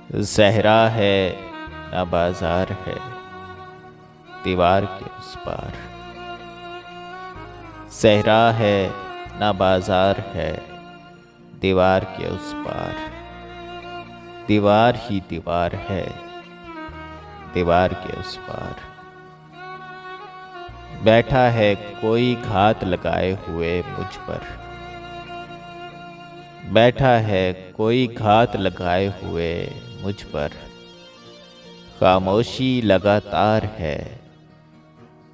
सहरा है ना बाजार है, दीवार के उस पार। सहरा है ना बाजार है, दीवार के उस पार। दीवार ही दीवार है, दीवार के उस पार। बैठा है कोई घात लगाए हुए मुझ पर। बैठा है कोई घात लगाए हुए मुझ पर। खामोशी लगातार है,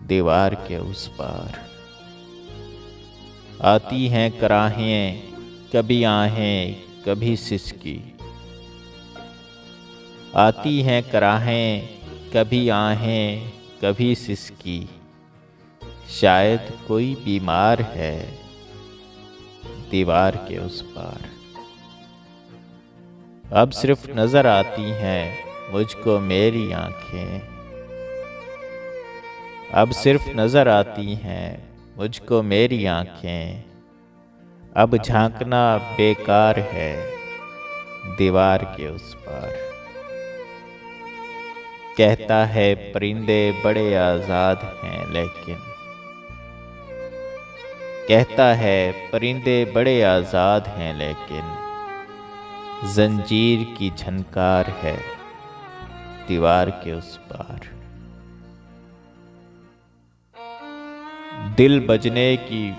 दीवार के उस पार। आती हैं कराहें, कभी आहें कभी सिसकी। आती हैं कराहें, कभी आहें कभी सिसकी। शायद कोई बीमार है, दीवार के उस पार। अब सिर्फ नजर आती हैं मुझको मेरी आंखें। अब सिर्फ नजर आती हैं मुझको मेरी आंखें। अब झांकना बेकार है, दीवार के उस पार। कहता है परिंदे बड़े आजाद हैं लेकिन। कहता है परिंदे बड़े आजाद हैं लेकिन। जंजीर की झनकार है, दीवार के उस पार। दिल बजने की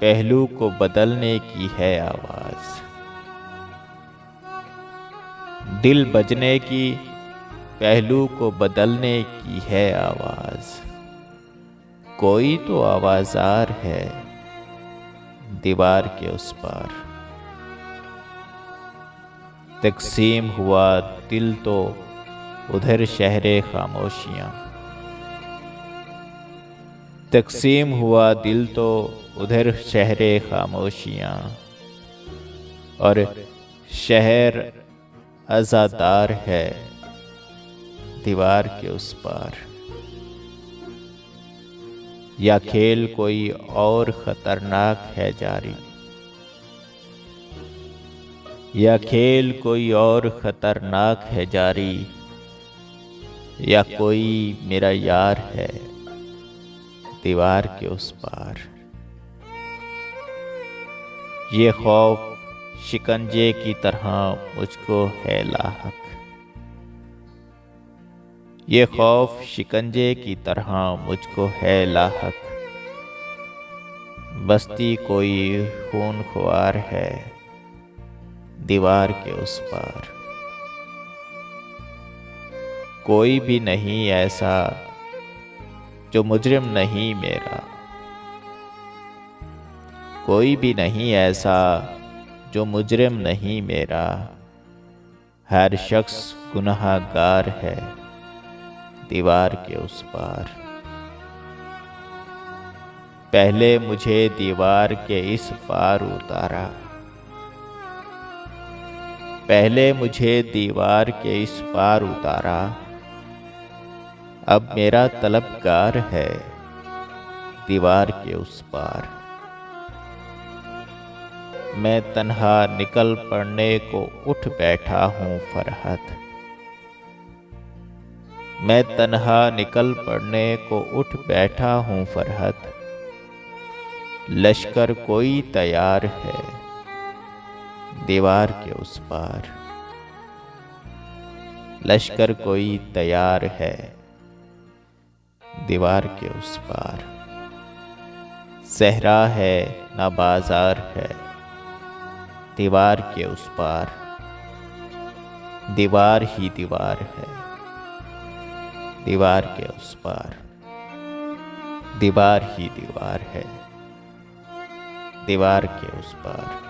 पहलू को बदलने की है आवाज। दिल बजने की पहलू को बदलने की है आवाज। कोई तो आवाज़ार है, दीवार के उस पार। तकसीम हुआ दिल तो उधर शहरे खामोशियाँ। तकसीम हुआ दिल तो उधर शहरे खामोशियाँ। और शहर आज़ादार है, दीवार के उस पार। या खेल कोई और खतरनाक है जारी। या खेल कोई और खतरनाक है जारी। या कोई मेरा यार है, दीवार के उस पार। ये खौफ शिकंजे की तरह मुझको है लाहक। ये खौफ शिकंजे की तरह मुझको है लाहक। बस्ती कोई खूनख्वार है, दीवार के उस पार। कोई भी नहीं ऐसा जो मुजरिम नहीं मेरा। कोई भी नहीं ऐसा जो मुजरिम नहीं मेरा। हर शख्स गुनहगार है, दीवार के उस पार। पहले मुझे दीवार के इस पार उतारा। पहले मुझे दीवार के इस पार उतारा। अब मेरा तलबगार है, दीवार के उस पार। मैं तन्हा निकल पड़ने को उठ बैठा हूँ फरहत। मैं तन्हा निकल पड़ने को उठ बैठा हूँ फरहत। लश्कर कोई तैयार है, दीवार के उस पार। लश्कर कोई तैयार है, दीवार के उस पार। सहरा है ना बाजार है, दीवार के उस पार। दीवार ही दीवार है, दीवार के उस पार। दीवार ही दीवार है, दीवार के उस पार।